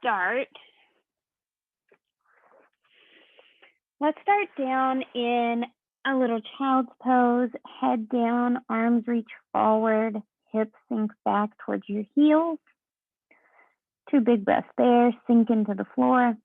start. Let's start down in a little child's pose, head down, arms reach forward, hips sink back towards your heels. 2 big breaths there, sink into the floor.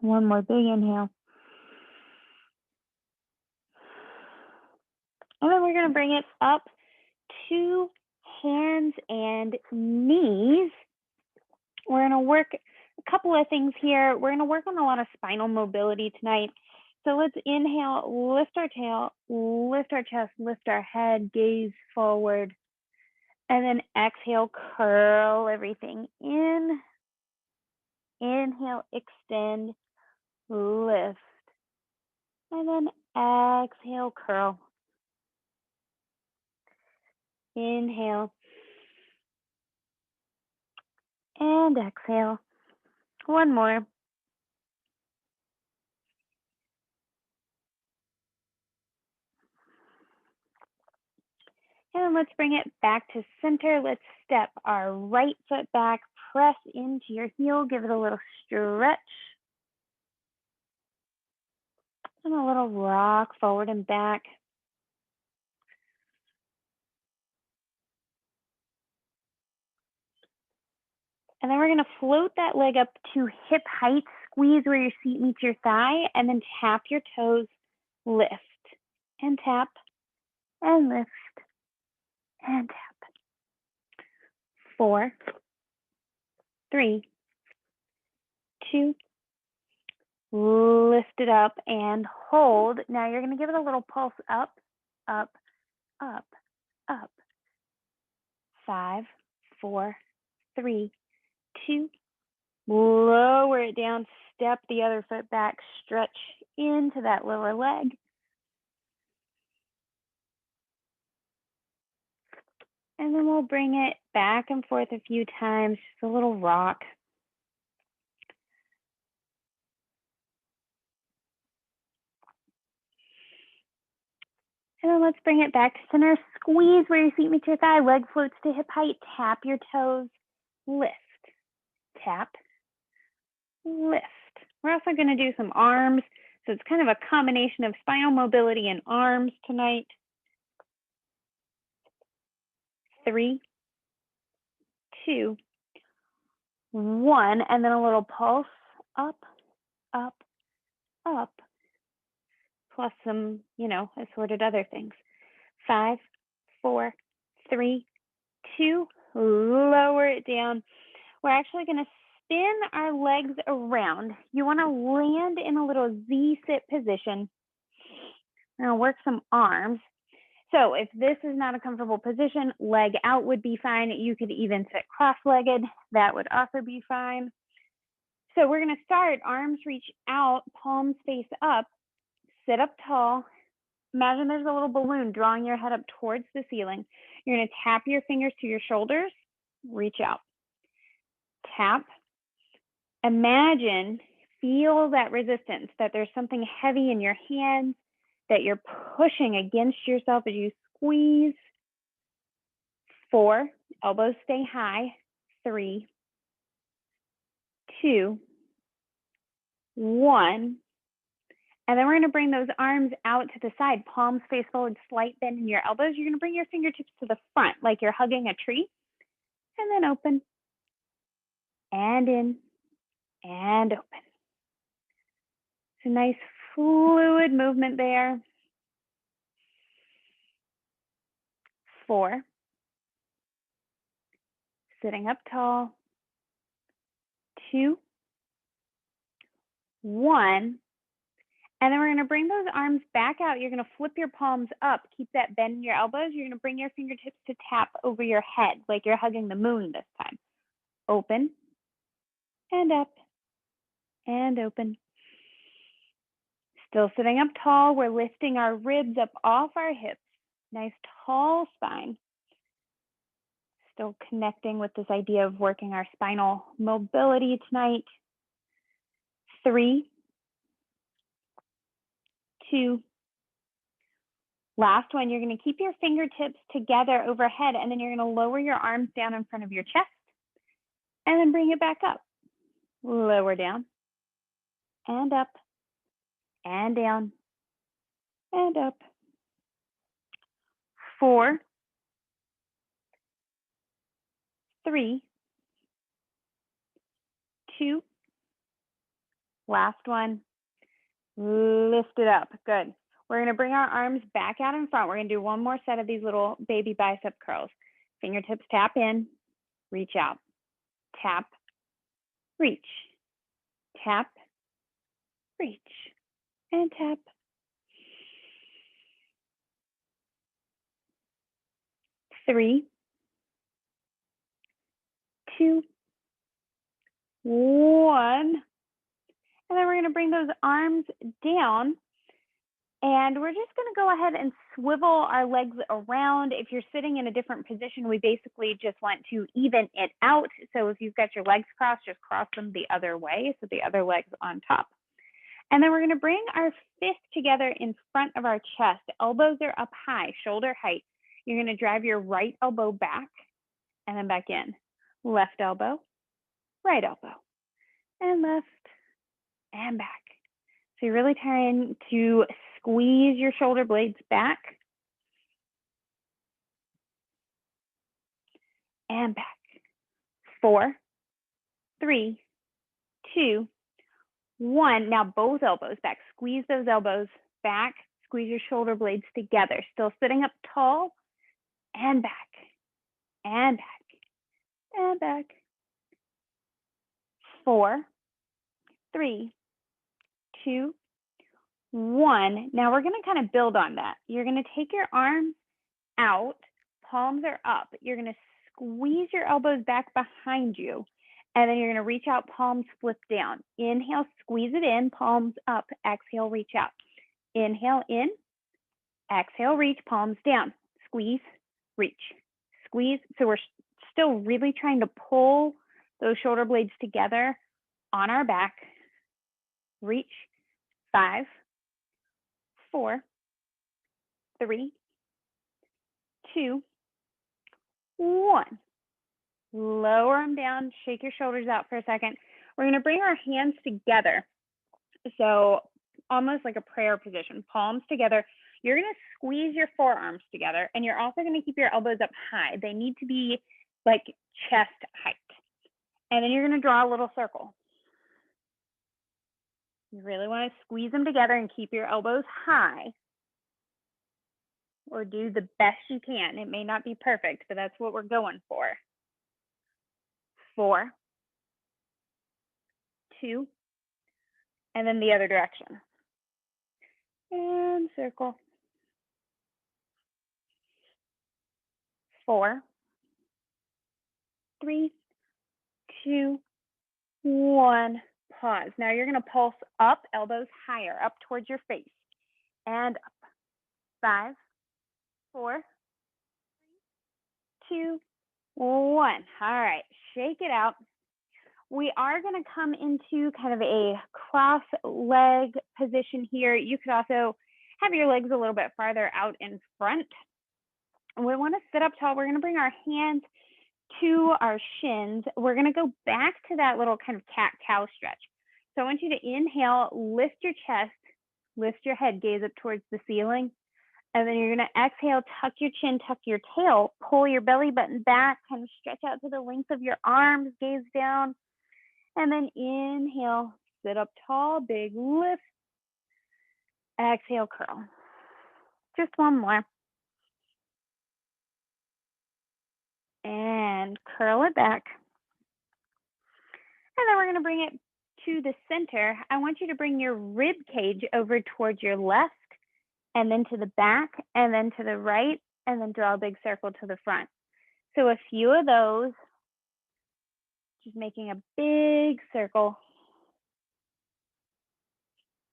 One more big inhale. And then we're going to bring it up to hands and knees. We're going to work a couple of things here. We're going to work on a lot of spinal mobility tonight. So let's inhale, lift our tail, lift our chest, lift our head, gaze forward. And then exhale, curl everything in. Inhale, extend, lift. And then exhale, curl. Inhale. And exhale. One more. And let's bring it back to center. Let's step our right foot back, press into your heel, give it a little stretch. And a little rock forward and back. And then we're going to float that leg up to hip height, squeeze where your seat meets your thigh, and then tap your toes, lift, and tap, and lift, and tap. 4, 3, 2, lift it up and hold. Now you're going to give it a little pulse up, up, up, up. 5, 4, 3, 2. Lower it down, step the other foot back, stretch into that lower leg. And then we'll bring it back and forth a few times, just a little rock. And then let's bring it back to center. Squeeze where your feet meet your thigh, leg floats to hip height. Tap your toes, lift, tap, lift. We're also going to do some arms. So it's kind of a combination of spinal mobility and arms tonight. 3, 2, 1, and then a little pulse, up, up, up, plus some, assorted other things. 5, 4, 3, 2, lower it down. We're actually going to spin our legs around. You want to land in a little Z-sit position. Now work some arms. So if this is not a comfortable position, leg out would be fine. You could even sit cross-legged. That would also be fine. So we're going to start, arms reach out, palms face up, sit up tall. Imagine there's a little balloon drawing your head up towards the ceiling. You're going to tap your fingers to your shoulders, reach out. Tap. Imagine, feel that resistance, that there's something heavy in your hands, that you're pushing against yourself as you squeeze. 4, elbows stay high. 3, 2, 1. And then we're going to bring those arms out to the side, palms face forward, slight bend in your elbows. You're going to bring your fingertips to the front like you're hugging a tree. And then open. And in. And open. It's a nice fluid movement there. 4. Sitting up tall. 2, 1. And then we're going to bring those arms back out. You're going to flip your palms up. Keep that bend in your elbows. You're going to bring your fingertips to tap over your head like you're hugging the moon this time. Open and up and open. Still sitting up tall. We're lifting our ribs up off our hips. Nice tall spine. Still connecting with this idea of working our spinal mobility tonight. 3, 2, Last one, you're going to keep your fingertips together overhead, and then you're going to lower your arms down in front of your chest, and then bring it back up. Lower down, and up, and down, and up. 4, 3, 2, last one. Lift it up. Good. We're going to bring our arms back out in front. We're going to do one more set of these little baby bicep curls. Fingertips tap in, reach out. Tap, reach. Tap, reach. And tap. 3, 2, 1. And then we're going to bring those arms down. And we're just going to go ahead and swivel our legs around. If you're sitting in a different position, we basically just want to even it out. So if you've got your legs crossed, just cross them the other way. So the other leg's on top. And then we're going to bring our fist together in front of our chest. Elbows are up high, shoulder height. You're going to drive your right elbow back and then back in. Left elbow, right elbow, and left and back. So you're really trying to squeeze your shoulder blades back and back. 4, 3, 2, 1. Now both elbows back. Squeeze those elbows back. Squeeze your shoulder blades together. Still sitting up tall and back and back and back. 4, 3, 2, 1. Now we're going to kind of build on that. You're going to take your arms out, palms are up. You're going to squeeze your elbows back behind you, and then you're going to reach out, palms flip down. Inhale, squeeze it in, palms up. Exhale, reach out. Inhale in, exhale, reach, palms down. Squeeze, reach, squeeze. So we're still really trying to pull those shoulder blades together on our back. Reach. 5, 4, 3, 2, 1. Lower them down, shake your shoulders out for a second. We're going to bring our hands together. So almost like a prayer position, palms together. You're going to squeeze your forearms together, and you're also going to keep your elbows up high. They need to be like chest height. And then you're going to draw a little circle. You really want to squeeze them together and keep your elbows high, or do the best you can. It may not be perfect, but that's what we're going for. 4, 2, and then the other direction. And circle. 4, 3, 2, 1. Pause. Now you're going to pulse up, elbows higher, up towards your face. And up. 5, 4, 2, 1. All right, shake it out. We are going to come into kind of a cross leg position here. You could also have your legs a little bit farther out in front. And we want to sit up tall. We're going to bring our hands to our shins. We're going to go back to that little kind of cat-cow stretch. So I want you to inhale, lift your chest, lift your head, gaze up towards the ceiling. And then you're going to exhale, tuck your chin, tuck your tail, pull your belly button back, kind of stretch out to the length of your arms, gaze down. And then inhale, sit up tall, big lift. Exhale, curl. Just one more. And curl it back. And then we're going to bring it to the center. I want you to bring your rib cage over towards your left, and then to the back, and then to the right, and then draw a big circle to the front. So a few of those, just making a big circle.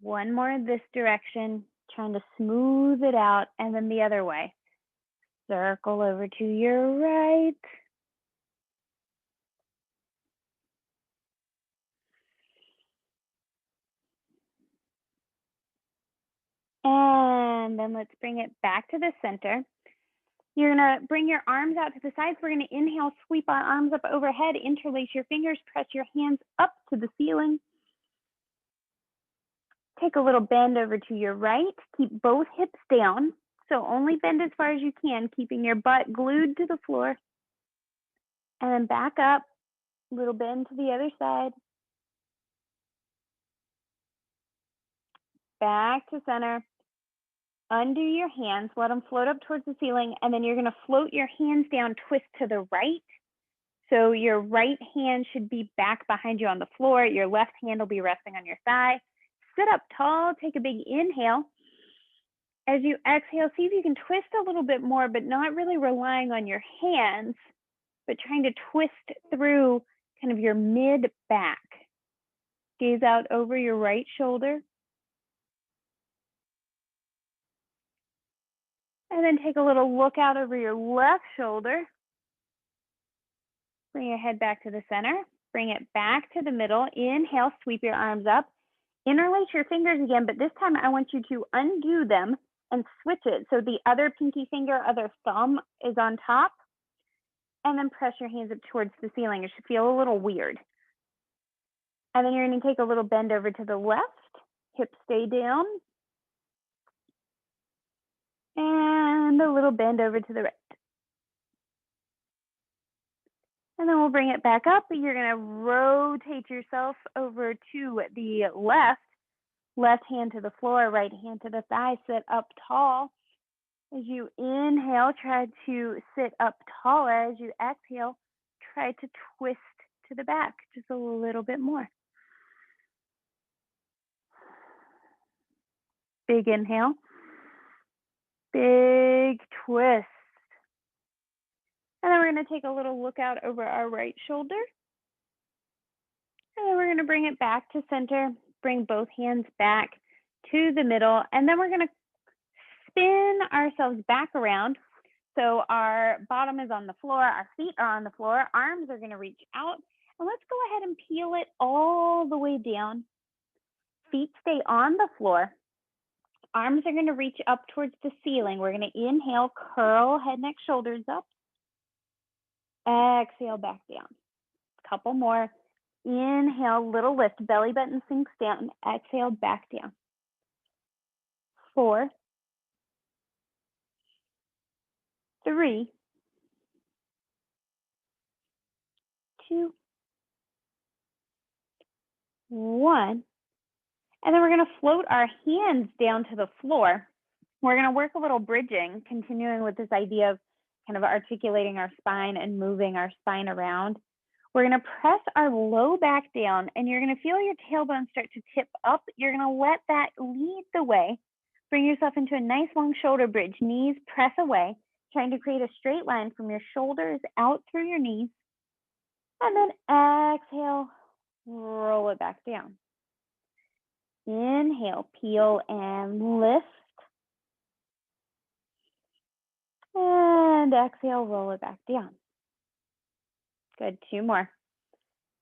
One more this direction, trying to smooth it out, and then the other way. Circle over to your right. And then let's bring it back to the center. You're gonna bring your arms out to the sides. We're gonna inhale, sweep our arms up overhead, interlace your fingers, press your hands up to the ceiling. Take a little bend over to your right. Keep both hips down. So only bend as far as you can, keeping your butt glued to the floor. And then back up, little bend to the other side. Back to center. Undo your hands, let them float up towards the ceiling, and then you're gonna float your hands down, twist to the right. So your right hand should be back behind you on the floor. Your left hand will be resting on your thigh. Sit up tall, take a big inhale. As you exhale, see if you can twist a little bit more, but not really relying on your hands, but trying to twist through kind of your mid back. Gaze out over your right shoulder. And then take a little look out over your left shoulder. Bring your head back to the center. Bring it back to the middle. Inhale, sweep your arms up. Interlace your fingers again, but this time I want you to undo them and switch it. So the other pinky finger, other thumb is on top. And then press your hands up towards the ceiling. It should feel a little weird. And then you're going to take a little bend over to the left. Hips stay down. And a little bend over to the right. And then we'll bring it back up. You're going to rotate yourself over to the left. Left hand to the floor, right hand to the thigh. Sit up tall. As you inhale, try to sit up taller. As you exhale, try to twist to the back just a little bit more. Big inhale. Big twist. And then we're going to take a little look out over our right shoulder. And then we're going to bring it back to center. Bring both hands back to the middle. And then we're going to spin ourselves back around. So our bottom is on the floor. Our feet are on the floor. Arms are going to reach out. And let's go ahead and peel it all the way down. Feet stay on the floor. Arms are going to reach up towards the ceiling. We're going to inhale, curl head, neck, shoulders up. Exhale, back down. Couple more. Inhale, little lift, belly button sinks down. Exhale, back down. 4, 3, 2, 1. And then we're going to float our hands down to the floor. We're going to work a little bridging, continuing with this idea of kind of articulating our spine and moving our spine around. We're going to press our low back down, and you're going to feel your tailbone start to tip up. You're going to let that lead the way. Bring yourself into a nice long shoulder bridge. Knees press away, trying to create a straight line from your shoulders out through your knees. And then exhale, roll it back down. Inhale, peel and lift. And exhale, roll it back down. Good, 2 more.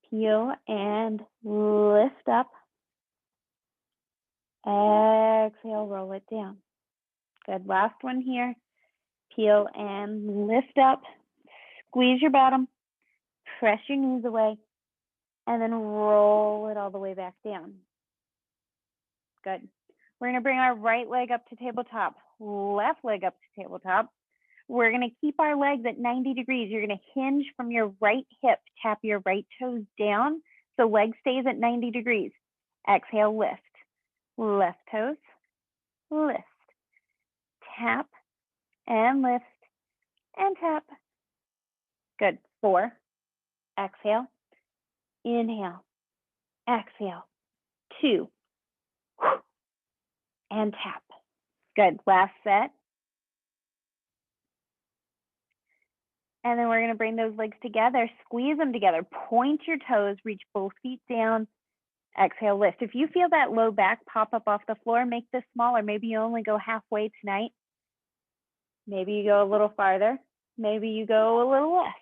Peel and lift up. Exhale, roll it down. Good, last one here. Peel and lift up. Squeeze your bottom. Press your knees away. And then roll it all the way back down. Good. We're going to bring our right leg up to tabletop. Left leg up to tabletop. We're going to keep our legs at 90 degrees. You're going to hinge from your right hip. Tap your right toes down so leg stays at 90 degrees. Exhale, lift. Left toes, lift. Tap and lift and tap. Good. 4. Exhale. Inhale. Exhale. 2. And tap. Good. Last set. And then we're going to bring those legs together, squeeze them together, point your toes, reach both feet down, exhale, lift. If you feel that low back pop up off the floor, make this smaller. Maybe you only go halfway tonight. Maybe you go a little farther. Maybe you go a little less.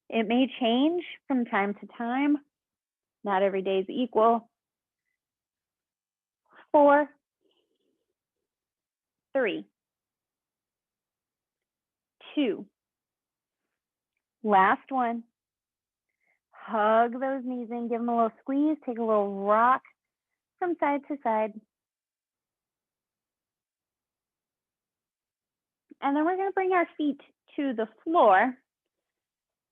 It may change from time to time. Not every day is equal. 4, 3, 2. Last one. Hug those knees in, give them a little squeeze, take a little rock from side to side. And then we're going to bring our feet to the floor.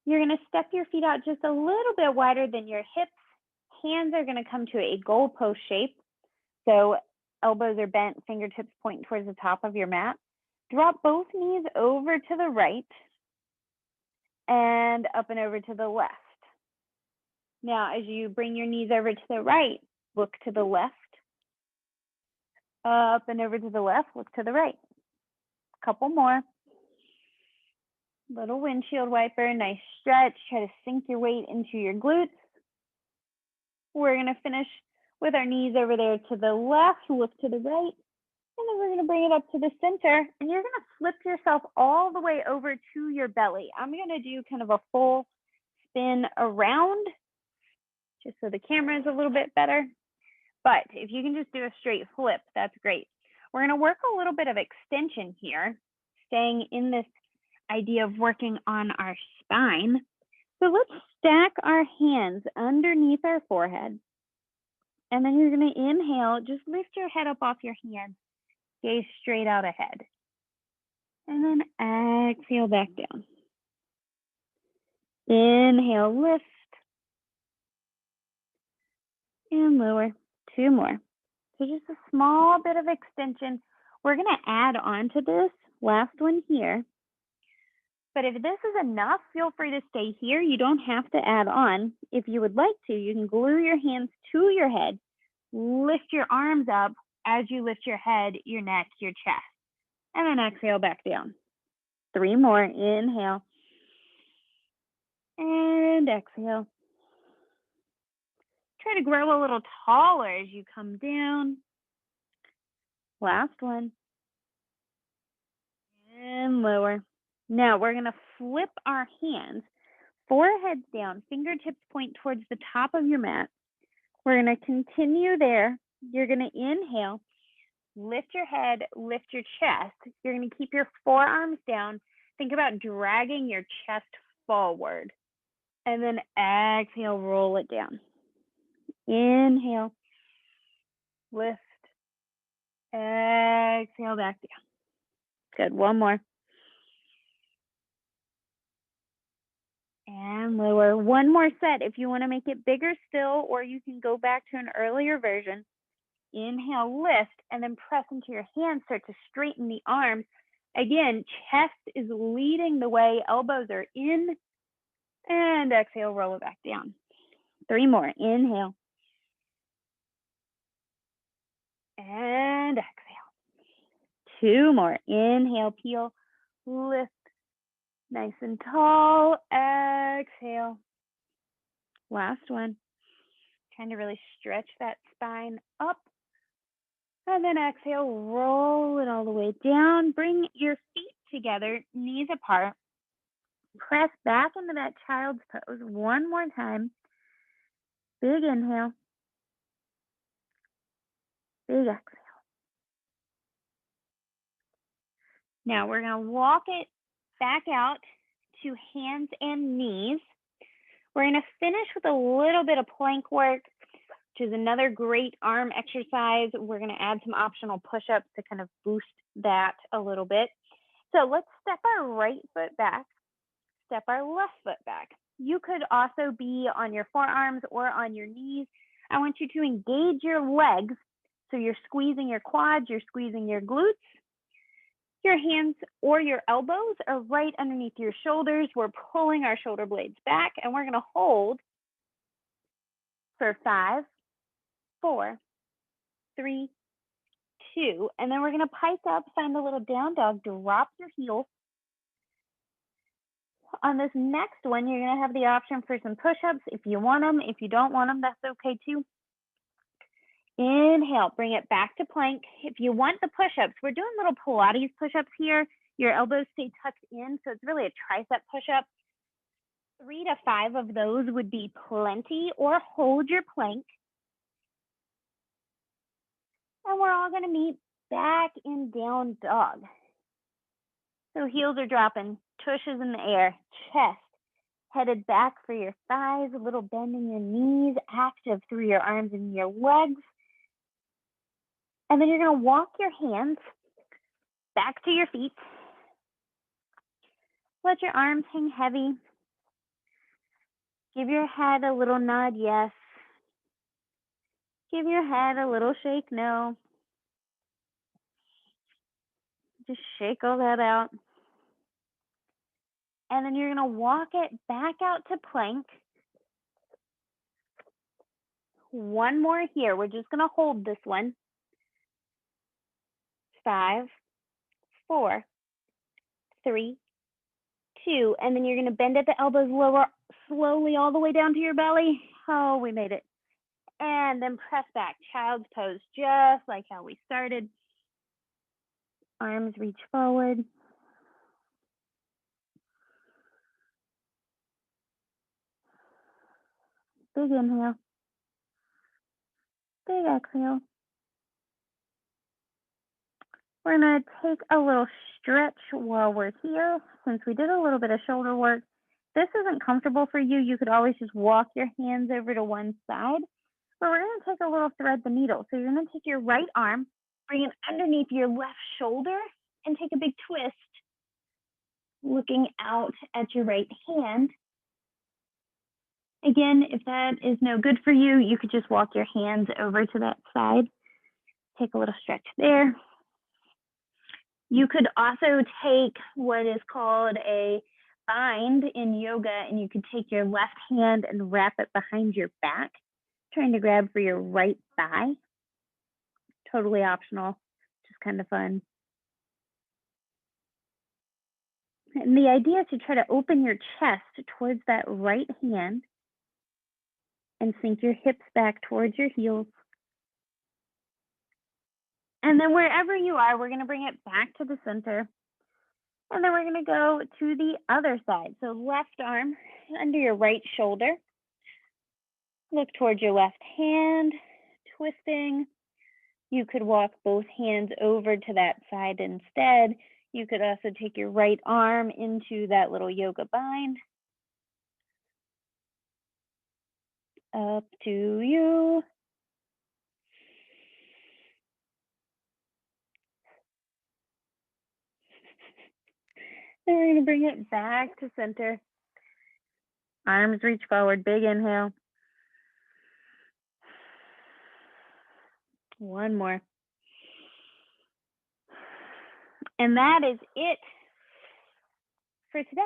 You're going to step your feet out just a little bit wider than your hips. Hands are going to come to a goalpost shape. So elbows are bent, fingertips point towards the top of your mat. Drop both knees over to the right and up and over to the left. Now, as you bring your knees over to the right, look to the left. Up and over to the left, look to the right. Couple more. Little windshield wiper, nice stretch. Try to sink your weight into your glutes. We're going to finish with our knees over there to the left, look to the right. And then we're going to bring it up to the center. And you're going to flip yourself all the way over to your belly. I'm going to do kind of a full spin around, just so the camera is a little bit better. But if you can just do a straight flip, that's great. We're going to work a little bit of extension here, staying in this idea of working on our spine. So let's stack our hands underneath our forehead. And then you're going to inhale, just lift your head up off your hands, gaze straight out ahead. And then exhale back down. Inhale, lift. And lower. 2 more. So just a small bit of extension. We're going to add on to this last one here. But if this is enough, feel free to stay here. You don't have to add on. If you would like to, you can glue your hands to your head, lift your arms up as you lift your head, your neck, your chest, and then exhale back down. 3 more. Inhale and exhale. Try to grow a little taller as you come down. Last one. And lower. Now we're going to flip our hands, foreheads down, fingertips point towards the top of your mat. We're going to continue there. You're going to inhale, lift your head, lift your chest. You're going to keep your forearms down. Think about dragging your chest forward. And then exhale, roll it down. Inhale, lift, exhale, back down. Good, 1 more. And lower. 1 more set if you want to make it bigger still, or you can go back to an earlier version. Inhale, lift, and then press into your hands. Start to straighten the arms. Again, chest is leading the way. Elbows are in. And exhale, roll it back down. 3 more. Inhale. And exhale. 2 more. Inhale, peel, lift. Nice and tall. Exhale. Last one. Trying to really stretch that spine up. And then exhale, roll it all the way down. Bring your feet together, knees apart. Press back into that child's pose 1 more time. Big inhale. Big exhale. Now we're going to walk it back out to hands and knees. We're going to finish with a little bit of plank work, which is another great arm exercise. We're going to add some optional push-ups to kind of boost that a little bit. So let's step our right foot back, step our left foot back. You could also be on your forearms or on your knees. I want you to engage your legs. So you're squeezing your quads, you're squeezing your glutes. Your hands or your elbows are right underneath your shoulders. We're pulling our shoulder blades back, and we're going to hold for 5, 4, 3, 2. And then we're going to pike up, find a little down dog, drop your heels. On this next one, you're going to have the option for some push-ups if you want them. If you don't want them, that's okay too. Inhale, bring it back to plank. If you want the push-ups, we're doing little Pilates push-ups here. Your elbows stay tucked in, so it's really a tricep push-up. 3 to 5 of those would be plenty, or hold your plank. And we're all going to meet back in down dog. So heels are dropping, tushes in the air, chest headed back for your thighs, a little bend in your knees, active through your arms and your legs. And then you're going to walk your hands back to your feet. Let your arms hang heavy. Give your head a little nod, yes. Give your head a little shake, no. Just shake all that out. And then you're going to walk it back out to plank. One more here. We're just going to hold this one. 5, 4, 3, 2. And then you're going to bend at the elbows, lower slowly all the way down to your belly. Oh, we made it. And then press back. Child's pose, just like how we started. Arms reach forward. Big inhale. Big exhale. We're going to take a little stretch while we're here. Since we did a little bit of shoulder work, if this isn't comfortable for you, you could always just walk your hands over to one side. But we're going to take a little thread the needle. So you're going to take your right arm, bring it underneath your left shoulder, and take a big twist, looking out at your right hand. Again, if that is no good for you, you could just walk your hands over to that side. Take a little stretch there. You could also take what is called a bind in yoga, and you could take your left hand and wrap it behind your back, trying to grab for your right thigh. Totally optional, just kind of fun. And the idea is to try to open your chest towards that right hand and sink your hips back towards your heels. And then wherever you are, we're going to bring it back to the center. And then we're going to go to the other side. So left arm under your right shoulder. Look towards your left hand, twisting. You could walk both hands over to that side instead. You could also take your right arm into that little yoga bind. Up to you. Then we're going to bring it back to center. Arms reach forward, big inhale. One more. And that is it for today.